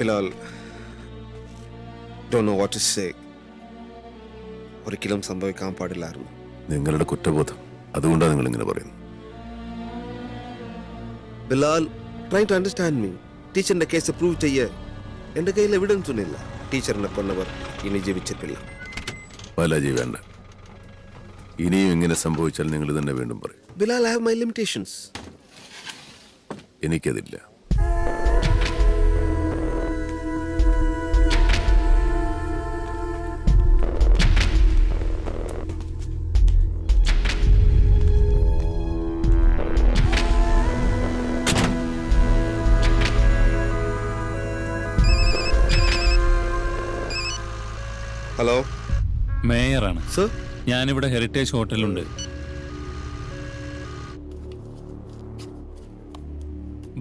Bilal, don't know what to say. ഒരിക്കലും സംഭവിക്കാൻ പാടില്ലായിരുന്നു. നിങ്ങളുടെ കുറ്റബോധം അതുകൊണ്ടാണ് നിങ്ങൾ ഇങ്ങനെ പറയുന്നത്. Bilal, try to understand me. ടീച്ചറിന്റെ കേസ് പ്രൂവ് ചെയ്യേ എന്റെ കയ്യിൽ എവിഡൻസ് ഒന്നുമില്ല. ടീച്ചറിനെ കൊന്നവർ ഇനി ജീവിച്ചിട്ടില്ല. ബാലാജി വേണ്ട. ഇനിയും ഇങ്ങനെ സംഭവിച്ചാൽ നിങ്ങൾ തന്നെ വീണ്ടും പറയും. Bilal, I have my limitations. എനിക്കതില്ല. ഹലോ, മേയറാണ് സർ. ഞാനിവിടെ ഹെറിറ്റേജ് ഹോട്ടലുണ്ട്.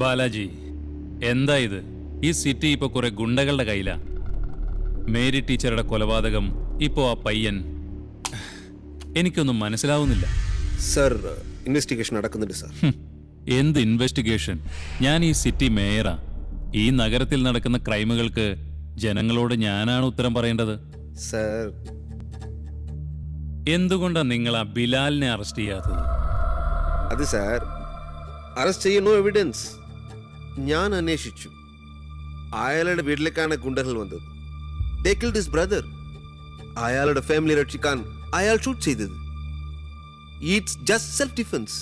ബാലാജി, എന്താ ഇത്? ഈ സിറ്റി ഇപ്പൊ കുറെ ഗുണ്ടകളുടെ കയ്യിലാ. മേരി ടീച്ചറുടെ കൊലപാതകം, ഇപ്പോ ആ പയ്യൻ. എനിക്കൊന്നും മനസ്സിലാവുന്നില്ല. സർ, ഇൻവെസ്റ്റിഗേഷൻ നടക്കുന്നുണ്ട് സർ. എന്ത് ഇൻവെസ്റ്റിഗേഷൻ? ഞാൻ ഈ സിറ്റി മേയറാ. ഈ നഗരത്തിൽ നടക്കുന്ന ക്രൈമുകൾക്ക് ജനങ്ങളോട് ഞാനാണ് ഉത്തരം പറയേണ്ടത്. സർ, എന്തുകൊണ്ടാണ് നിങ്ങൾ ആ ബിലാലിനെ അറസ്റ്റ് ചെയ്യാത്തത്? അത് സാർ, അറസ്റ്റ് ചെയ്യുന്ന എവിഡൻസ്. ഞാൻ അന്വേഷിച്ചു. അയാളുടെ വീട്ടിലേക്കാണ് ഗുണ്ടകൾ വന്നത്. They killed his brother. അയാളുടെ ഫാമിലി രക്ഷിക്കാൻ അയാൾ ഷൂട്ട് ചെയ്തത്. It's just self defence.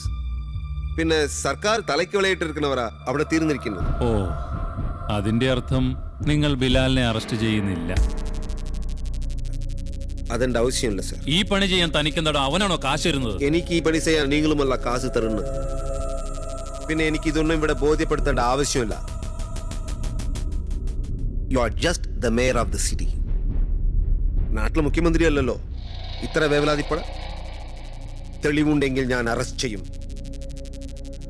പിന്നെ സർക്കാർ തലയ്ക്ക് വിളയിട്ടിരിക്കുന്നവരാ അവിടെ തീർന്നിരിക്കുന്നത്. ഓ, അതിന്റെ അർത്ഥം നിങ്ങൾ ബിലാലിനെ അറസ്റ്റ് ചെയ്യുന്നില്ല. അതെന്റെ ആവശ്യമില്ല സർ. ഈ പണി ചെയ്യാൻ തനിക്കെന്താടോ അവനാണോ കാശ് തരുന്നത്? എനിക്ക് ഈ പണി ചെയ്യാൻ നിങ്ങളുമല്ല കാശ് തരുന്നത്. പിന്നെ എനിക്ക് ഇതൊന്നും ഇവിടെ ബോധ്യപ്പെടുത്തേണ്ട ആവശ്യമില്ല. You are just the mayor of the city. നാട്ടിലെ മുഖ്യമന്ത്രി അല്ലല്ലോ ഇത്ര വേവലാതിപ്പെട. തെളിവുണ്ടെങ്കിൽ ഞാൻ അറസ്റ്റ് ചെയ്യും.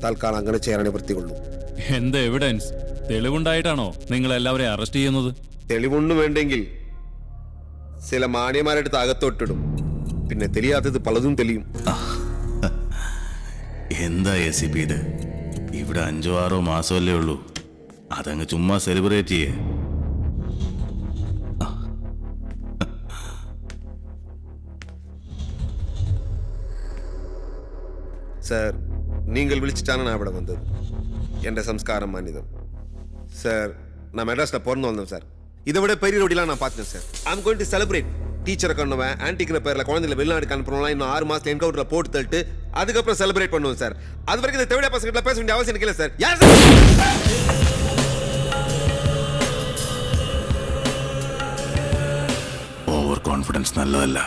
തൽക്കാലം അങ്ങനെ ചെയ്യാനേ വൃത്തികൊള്ളൂ. എന്ത് എവിഡൻസ്? തെളിവുണ്ടായിട്ടാണോ നിങ്ങൾ എല്ലാവരെയും അറസ്റ്റ് ചെയ്യുന്നത്? തെളിവൊന്നും വേണ്ടെങ്കിൽ ചില മാന്യന്മാരെടുത്ത് അകത്തോട്ടിടും. പിന്നെ തെളിയാത്തത് പലതും തെളിയും. എന്താ ACP ഇത്? ഇവിടെ 5-6 മാസമല്ലേ ഉള്ളൂ. അതങ്ങ് ചുമ്മാ സെലിബ്രേറ്റ് ചെയ്യേ. സാർ, നിങ്ങൾ വിളിച്ചിട്ടാണ് ഞാൻ ഇവിടെ വന്നത്. എൻ്റെ സംസ്കാരം മാന്യതം. സാർ, நான் மெட்ராஸில் பிறந்து வந்தேன் சார். இதை விட பெரிய ரோடிலாம் நான் பார்த்தேன் sir. I'm going to celebrate. டீச்சரை கொண்டுவேன், ஆன்டிக்கிற பேரில் குழந்தைகளை வெளிநாடுக்கு அனுப்பணும்லாம் இன்னும் 6 மாதத்தில் என்கவுண்டரில் போட்டு தள்ளிட்டு அதுக்கப்புறம் செலிப்ரேட் பண்ணுவோம் சார். அது வரைக்கும் இந்த தேவையா பசங்கிட்ட பேச வேண்டிய அவசியம் இல்லை சார். யார் சார்? ഓവർ കോൺഫിഡൻസ് നല്ലതല്ല.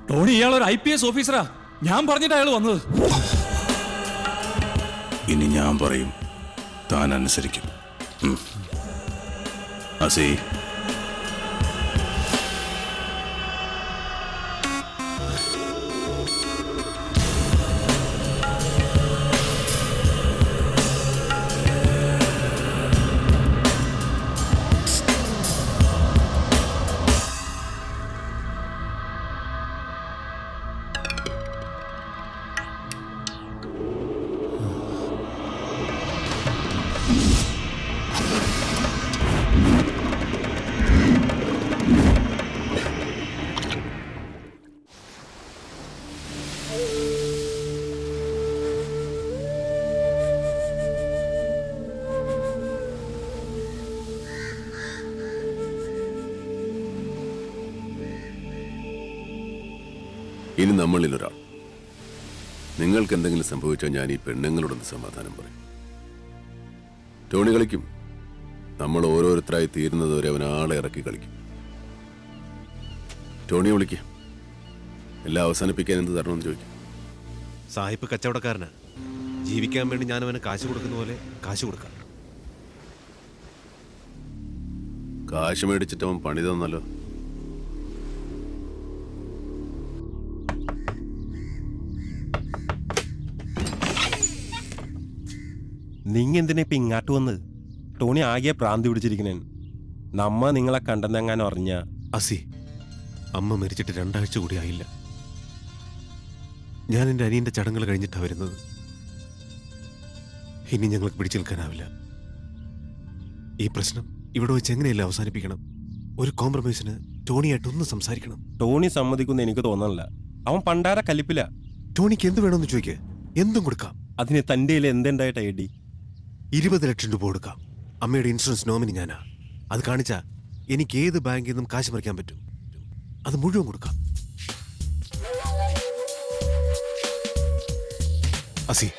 ടോണി, ഇയാളൊരു IPS ഓഫീസറാ. ഞാൻ പറഞ്ഞിട്ട് അയാൾ വന്നത്. ഇനി ഞാൻ പറയും, താൻ അനുസരിക്കും. അസി, ഇനി നമ്മളിലൊരാൾ. നിങ്ങൾക്ക് എന്തെങ്കിലും സംഭവിച്ചാൽ ഞാൻ ഈ പെണ്ണുങ്ങളോടൊന്ന് സമാധാനം പറയും. ടോണി കളിക്കും. നമ്മൾ ഓരോരുത്തരായി തീരുന്നതുവരെ അവൻ ആളെ ഇറക്കി കളിക്കും. ടോണിയെ വിളിക്കുക. എല്ലാം അവസാനിപ്പിക്കാൻ എന്ത് തരണമെന്ന് ചോദിക്കും. സാഹിബ് കച്ചവടക്കാരനാ. ജീവിക്കാൻ വേണ്ടി ഞാൻ അവന് കാശ് കൊടുക്കുന്ന പോലെ കാശ് കൊടുക്കാം. കാശ് മേടിച്ചിട്ട് അവൻ പണി തന്നല്ലോ. നിങ്ങ എന്തിനാ ഇപ്പൊ ഇങ്ങാട്ട് വന്നത്? ടോണി ആകെ പ്രാന്തി പിടിച്ചിരിക്കണേ. നമ്മ നിങ്ങളെ കണ്ടെന്നെങ്ങാനും അറിഞ്ഞ. അസി, അമ്മ മരിച്ചിട്ട് 2 ആഴ്ച കൂടി ആയില്ല. ഞാൻ എൻ്റെ അനിയൻ്റെ ചടങ്ങുകൾ കഴിഞ്ഞിട്ടാണ് വരുന്നത്. ഇനി ഞങ്ങൾക്ക് പിടിച്ചു നിൽക്കാനാവില്ല. ഈ പ്രശ്നം ഇവിടെ വെച്ച് എങ്ങനെയല്ല അവസാനിപ്പിക്കണം. ഒരു കോംപ്രമൈസിന് ടോണിയായിട്ടൊന്ന് സംസാരിക്കണം. ടോണി സമ്മതിക്കുന്ന എനിക്ക് തോന്നണില്ല. അവൻ പണ്ടാര കലിപ്പില്ല. ടോണിക്ക് എന്ത് വേണമെന്ന് ചോദിക്കുക, എന്തും കൊടുക്കാം. അതിന് തൻ്റെ കയ്യിൽ എന്തുണ്ടായിട്ടാ എടി? 20 ലക്ഷം രൂപ കൊടുക്കാം. അമ്മയുടെ ഇൻഷുറൻസ് നോമിനി ഞാനാ. അത് കാണിച്ചാ എനിക്ക് ഏത് ബാങ്കിൽ നിന്നും കാശ് മറിക്കാൻ പറ്റും. അത് മുഴുവൻ കൊടുക്കാം. അസി,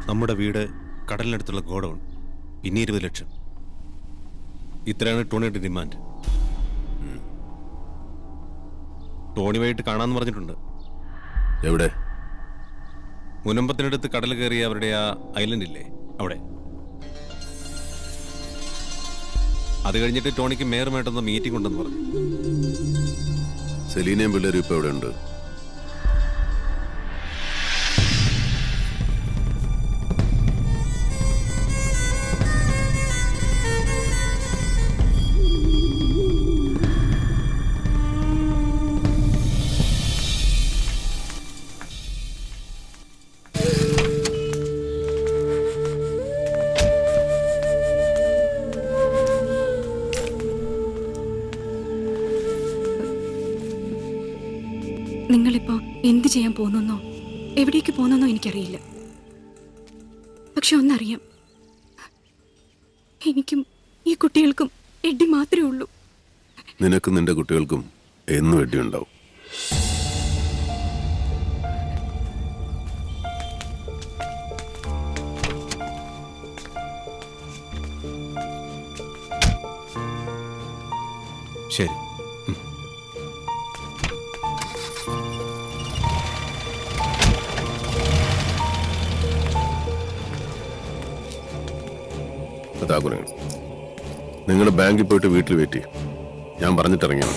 നമ്മുടെ വീട്, കടലിനടുത്തുള്ള ഗോഡൗൺ, പിന്നെ 20 ലക്ഷം. ഇത്രയാണ് ടോണിയുടെ ഡിമാൻഡ്. ടോണി വൈകിട്ട് കാണാമെന്ന് പറഞ്ഞിട്ടുണ്ട്. എവിടെ? മുനമ്പത്തിനടുത്ത് കടൽ കയറിയ അവരുടെ ആ ഐലൻഡ് ഇല്ലേ, അവിടെ. അത് കഴിഞ്ഞിട്ട് ടോണിക്ക് മേയറുമായിട്ടൊന്ന് മീറ്റിംഗ് ഉണ്ടെന്ന് പറഞ്ഞു. സെലീനയും പിള്ളേരും ഇപ്പൊ എവിടെ ഉണ്ട്? നിങ്ങളിപ്പോ എന്ത് ചെയ്യാൻ പോകുന്നെന്നോ എവിടേക്ക് പോകുന്നെന്നോ എനിക്കറിയില്ല. പക്ഷെ ഒന്നറിയാം, എനിക്കും ഈ കുട്ടികൾക്കും എഡ്ഡി മാത്രമേ ഉള്ളൂ. നിനക്കും നിന്റെ കുട്ടികൾക്കും എന്നും എഡിയുണ്ടാവും. ശരി. അതാകുലങ്ങൾ, നിങ്ങൾ ബാങ്കിൽ പോയിട്ട് വീട്ടിൽ വെയിറ്റ് ചെയ്യും. ഞാൻ പറഞ്ഞിട്ടിറങ്ങിയാണ്.